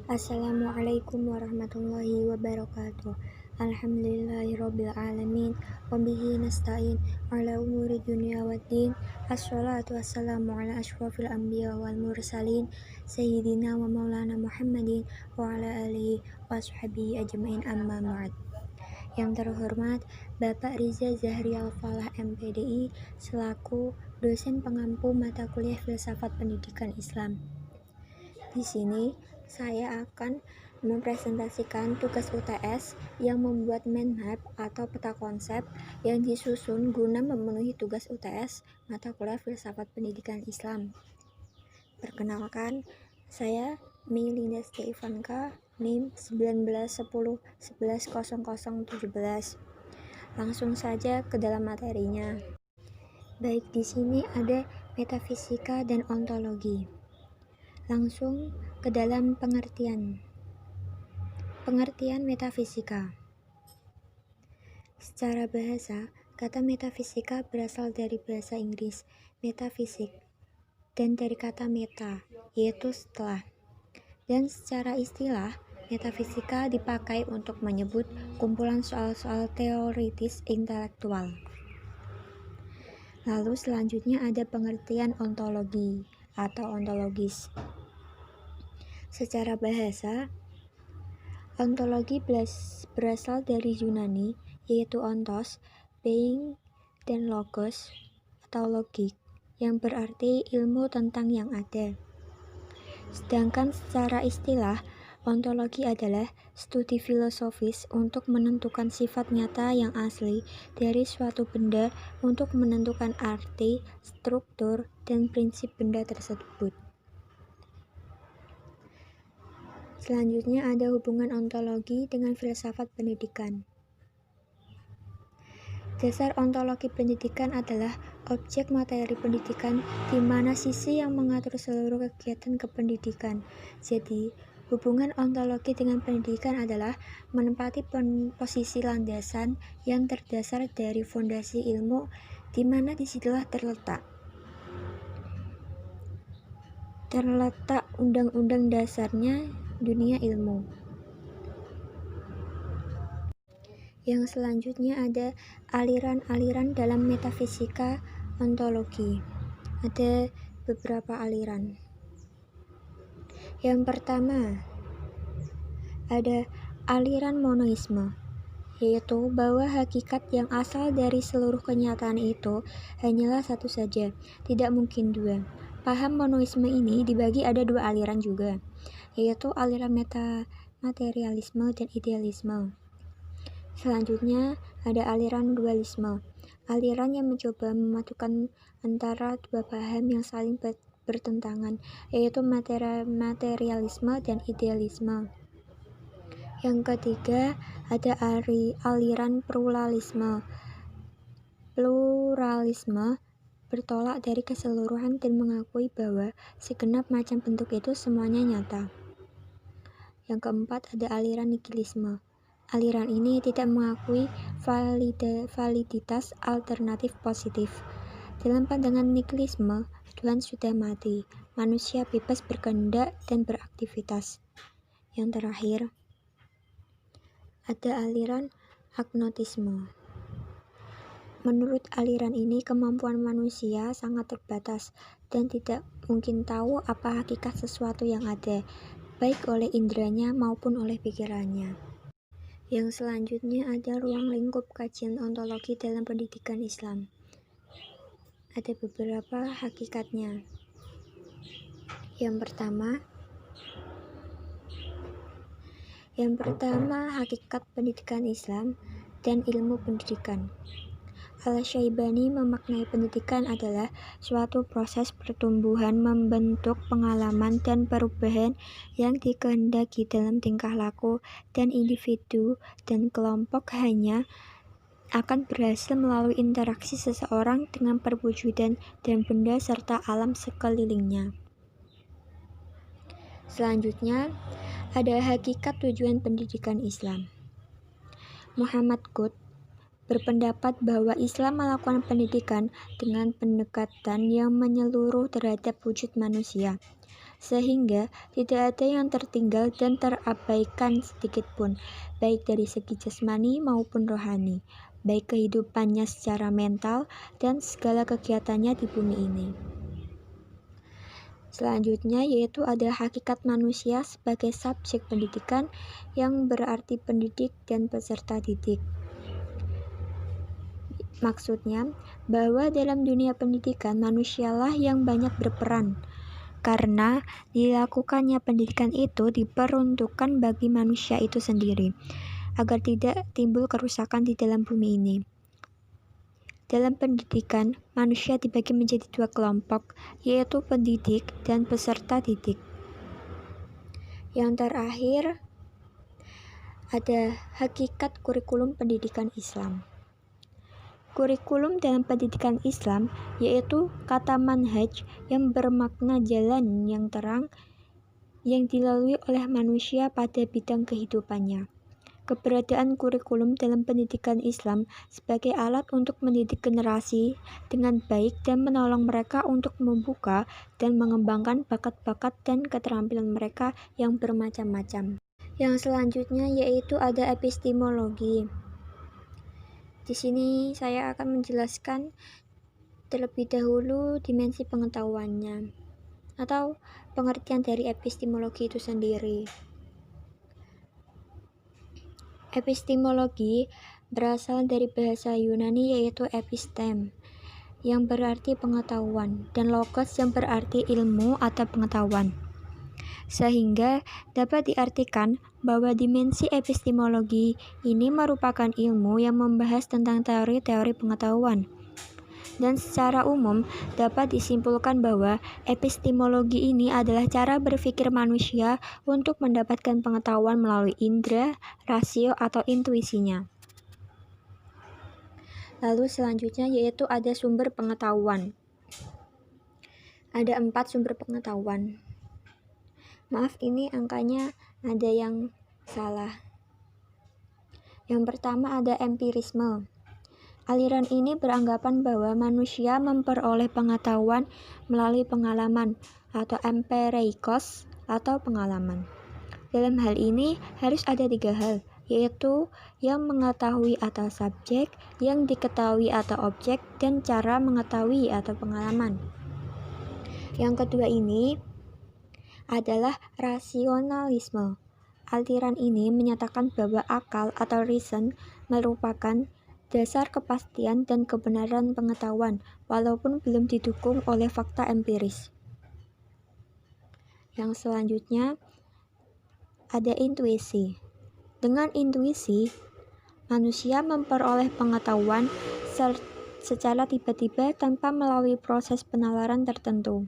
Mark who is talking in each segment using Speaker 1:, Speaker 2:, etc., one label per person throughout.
Speaker 1: Assalamualaikum warahmatullahi wabarakatuh. Alhamdulillahirabbil alamin wa bihi nasta'in ala umuri dunya waddin. Assalatu wassalamu ala asyrofil anbiya wal mursalin sayyidina wa maulana Muhammadin wa ala alihi wa ashabihi ajmain, amma ba'd. Yang terhormat Bapak Riza Zahri Al-Falah MPDI selaku dosen pengampu mata kuliah Filsafat Pendidikan Islam. Di sini saya akan mempresentasikan tugas UTS yang membuat mind map atau peta konsep yang disusun guna memenuhi tugas UTS mata kuliah Filsafat Pendidikan Islam. Perkenalkan, saya Melinda Stefanka, NIM 1910110017. Langsung saja ke dalam materinya. Baik, di sini ada metafisika dan ontologi. Langsung ke dalam pengertian. Pengertian metafisika. Secara bahasa, kata metafisika berasal dari bahasa Inggris metafisik dan dari kata meta, yaitu setelah. Dan secara istilah, metafisika dipakai untuk menyebut kumpulan soal-soal teoritis intelektual. Lalu selanjutnya ada pengertian ontologi atau ontologis. Secara bahasa, ontologi berasal dari Yunani, yaitu ontos, being, dan logos atau logik, yang berarti ilmu tentang yang ada. Sedangkan secara istilah, ontologi adalah studi filosofis untuk menentukan sifat nyata yang asli dari suatu benda untuk menentukan arti, struktur, dan prinsip benda tersebut. Selanjutnya ada hubungan ontologi dengan filsafat pendidikan. Dasar ontologi pendidikan adalah objek materi pendidikan di mana sisi yang mengatur seluruh kegiatan kependidikan. Jadi, hubungan ontologi dengan pendidikan adalah menempati posisi landasan yang terdasar dari fondasi ilmu, di mana disitulah terletak undang-undang dasarnya dunia ilmu. Yang selanjutnya ada aliran-aliran dalam metafisika ontologi. Ada beberapa aliran. Yang pertama, ada aliran monoisme, yaitu bahwa hakikat yang asal dari seluruh kenyataan itu hanyalah satu saja, tidak mungkin dua. Paham monoisme ini dibagi ada dua aliran juga, yaitu aliran materialisme dan idealisme. Selanjutnya ada aliran dualisme, aliran yang mencoba memadukan antara dua paham yang saling bertentangan, yaitu materialisme dan idealisme. Yang ketiga ada aliran pluralisme. Pluralisme bertolak dari keseluruhan dan mengakui bahwa segenap macam bentuk itu semuanya nyata. Yang keempat ada aliran nihilisme. Aliran ini tidak mengakui validitas alternatif positif. Dalam pandangan nihilisme, Tuhan sudah mati, manusia bebas berkehendak dan beraktivitas. Yang terakhir, ada aliran agnotisme. Menurut aliran ini, kemampuan manusia sangat terbatas dan tidak mungkin tahu apa hakikat sesuatu yang ada, baik oleh indranya maupun oleh pikirannya. Yang selanjutnya ada ruang lingkup kajian ontologi dalam pendidikan Islam. Ada beberapa hakikatnya. Yang pertama hakikat pendidikan Islam dan ilmu pendidikan. Al-Syaibani memaknai pendidikan adalah suatu proses pertumbuhan, membentuk pengalaman dan perubahan yang dikehendaki dalam tingkah laku dan individu dan kelompok hanya akan berhasil melalui interaksi seseorang dengan perwujudan dan benda serta alam sekelilingnya. Selanjutnya, ada hakikat tujuan pendidikan Islam. Muhammad Qutb berpendapat bahwa Islam melakukan pendidikan dengan pendekatan yang menyeluruh terhadap wujud manusia. sehingga tidak ada yang tertinggal dan terabaikan sedikit pun, baik dari segi jasmani maupun rohani, baik kehidupannya secara mental dan segala kegiatannya di bumi ini. Selanjutnya yaitu ada hakikat manusia sebagai subjek pendidikan, yang berarti pendidik dan peserta didik. Maksudnya bahwa dalam dunia pendidikan manusialah yang banyak berperan, karena dilakukannya pendidikan itu diperuntukkan bagi manusia itu sendiri, agar tidak timbul kerusakan di dalam bumi ini. Dalam pendidikan, manusia dibagi menjadi dua kelompok, yaitu pendidik dan peserta didik. Yang terakhir, ada hakikat kurikulum pendidikan Islam. Kurikulum dalam pendidikan Islam yaitu kata manhaj yang bermakna jalan yang terang yang dilalui oleh manusia pada bidang kehidupannya. Keberadaan kurikulum dalam pendidikan Islam sebagai alat untuk mendidik generasi dengan baik dan menolong mereka untuk membuka dan mengembangkan bakat-bakat dan keterampilan mereka yang bermacam-macam. Yang selanjutnya yaitu ada epistemologi. Di sini saya akan menjelaskan terlebih dahulu dimensi pengetahuannya atau pengertian dari epistemologi itu sendiri. Epistemologi berasal dari bahasa Yunani yaitu epistem, yang berarti pengetahuan, dan logos yang berarti ilmu atau pengetahuan. Sehingga dapat diartikan bahwa dimensi epistemologi ini merupakan ilmu yang membahas tentang teori-teori pengetahuan. Dan secara umum dapat disimpulkan bahwa epistemologi ini adalah cara berpikir manusia untuk mendapatkan pengetahuan melalui indera, rasio, atau intuisinya. Lalu selanjutnya yaitu ada sumber pengetahuan. Ada 4 sumber pengetahuan. Maaf, ini angkanya ada yang salah. Yang pertama ada empirisme. Aliran ini beranggapan bahwa manusia memperoleh pengetahuan melalui pengalaman atau empereikos atau pengalaman. Dalam hal ini harus ada 3 hal, yaitu yang mengetahui atau subjek, yang diketahui atau objek, dan cara mengetahui atau pengalaman. Yang kedua ini adalah rasionalisme. Aliran ini menyatakan bahwa akal atau reason merupakan dasar kepastian dan kebenaran pengetahuan, walaupun belum didukung oleh fakta empiris. Yang selanjutnya ada intuisi. Dengan intuisi, manusia memperoleh pengetahuan secara tiba-tiba tanpa melalui proses penalaran tertentu.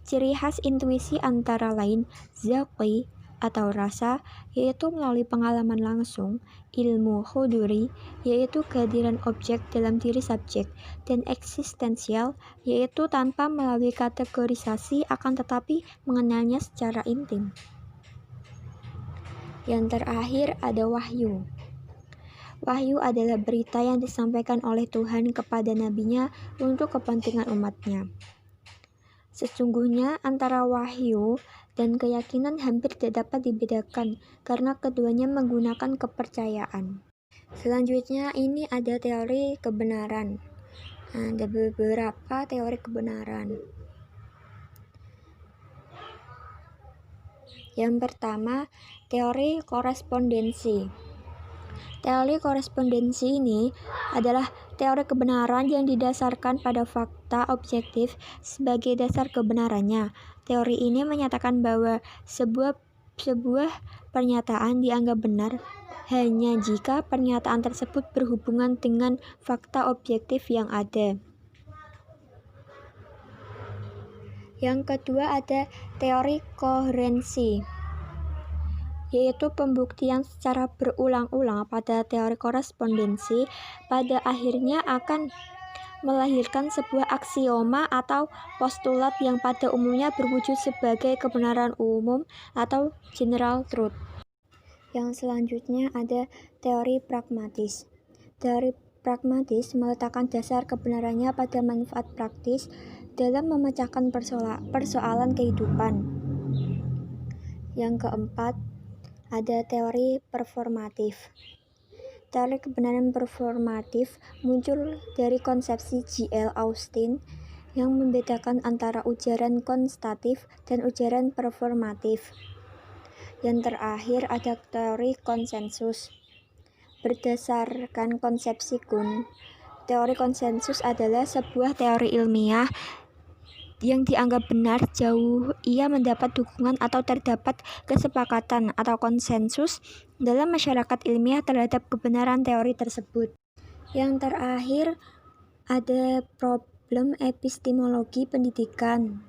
Speaker 1: Ciri khas intuisi antara lain zaqi atau rasa, yaitu melalui pengalaman langsung, ilmu huduri, yaitu kehadiran objek dalam diri subjek, dan eksistensial, yaitu tanpa melalui kategorisasi akan tetapi mengenalnya secara intim. Yang terakhir ada wahyu. Wahyu adalah berita yang disampaikan oleh Tuhan kepada nabinya untuk kepentingan umatnya. Sesungguhnya antara wahyu dan keyakinan hampir tidak dapat dibedakan karena keduanya menggunakan kepercayaan. Selanjutnya ini ada teori kebenaran. Ada beberapa teori kebenaran. Yang pertama, teori korespondensi. Teori korespondensi ini adalah teori kebenaran yang didasarkan pada fakta objektif sebagai dasar kebenarannya. Teori ini menyatakan bahwa sebuah pernyataan dianggap benar hanya jika pernyataan tersebut berhubungan dengan fakta objektif yang ada. Yang kedua ada teori koherensi, yaitu pembuktian secara berulang-ulang pada teori korespondensi pada akhirnya akan melahirkan sebuah aksioma atau postulat yang pada umumnya berwujud sebagai kebenaran umum atau general truth. Yang selanjutnya ada teori pragmatis. Teori pragmatis meletakkan dasar kebenarannya pada manfaat praktis dalam memecahkan persoalan kehidupan. Yang keempat, ada teori performatif. Teori kebenaran performatif muncul dari konsepsi J.L. Austin yang membedakan antara ujaran konstatif dan ujaran performatif. Yang terakhir ada teori konsensus. Berdasarkan konsepsi Kuhn, teori konsensus adalah sebuah teori ilmiah yang dianggap benar jauh ia mendapat dukungan atau terdapat kesepakatan atau konsensus dalam masyarakat ilmiah terhadap kebenaran teori tersebut. Yang terakhir ada problem epistemologi pendidikan.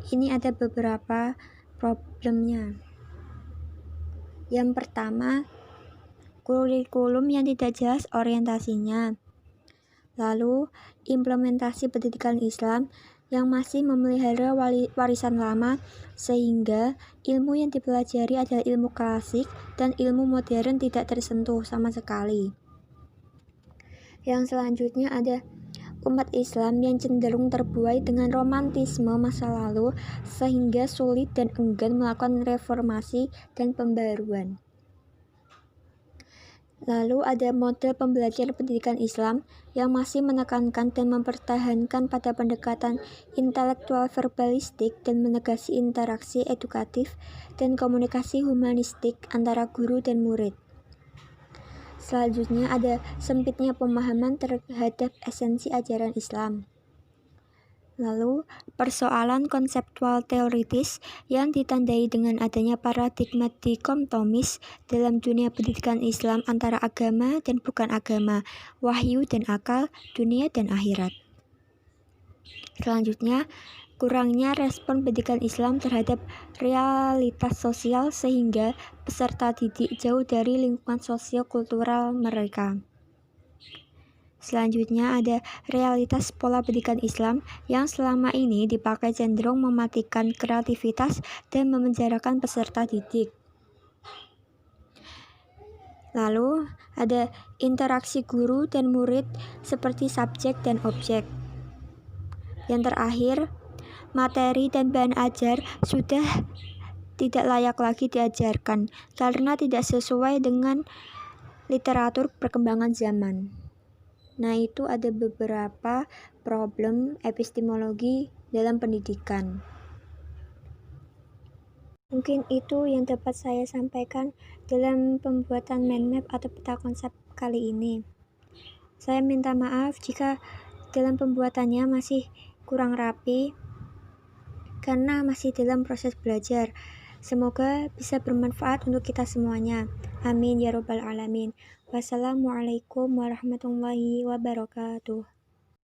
Speaker 1: Ini ada beberapa problemnya. Yang pertama, kurikulum yang tidak jelas orientasinya. Lalu, implementasi pendidikan Islam yang masih memelihara warisan lama, sehingga ilmu yang dipelajari adalah ilmu klasik dan ilmu modern tidak tersentuh sama sekali. Yang selanjutnya ada umat Islam yang cenderung terbuai dengan romantisme masa lalu, sehingga sulit dan enggan melakukan reformasi dan pembaruan. Lalu ada model pembelajaran pendidikan Islam yang masih menekankan dan mempertahankan pada pendekatan intelektual verbalistik dan menegasi interaksi edukatif dan komunikasi humanistik antara guru dan murid. Selanjutnya ada sempitnya pemahaman terhadap esensi ajaran Islam. Lalu, persoalan konseptual teoritis yang ditandai dengan adanya paradigma dikotomis dalam dunia pendidikan Islam antara agama dan bukan agama, wahyu dan akal, dunia dan akhirat. Selanjutnya, kurangnya respon pendidikan Islam terhadap realitas sosial sehingga peserta didik jauh dari lingkungan sosio-kultural mereka. Selanjutnya ada realitas pola pendidikan Islam yang selama ini dipakai cenderung mematikan kreativitas dan memenjarakan peserta didik. Lalu ada interaksi guru dan murid seperti subjek dan objek. Yang terakhir, materi dan bahan ajar sudah tidak layak lagi diajarkan karena tidak sesuai dengan literatur perkembangan zaman. Nah, itu ada beberapa problem epistemologi dalam pendidikan. Mungkin itu yang dapat saya sampaikan dalam pembuatan mind map atau peta konsep kali ini. Saya minta maaf jika dalam pembuatannya masih kurang rapi karena masih dalam proses belajar. Semoga bisa bermanfaat untuk kita semuanya. Amin ya robbal alamin. Wassalamualaikum warahmatullahi wabarakatuh.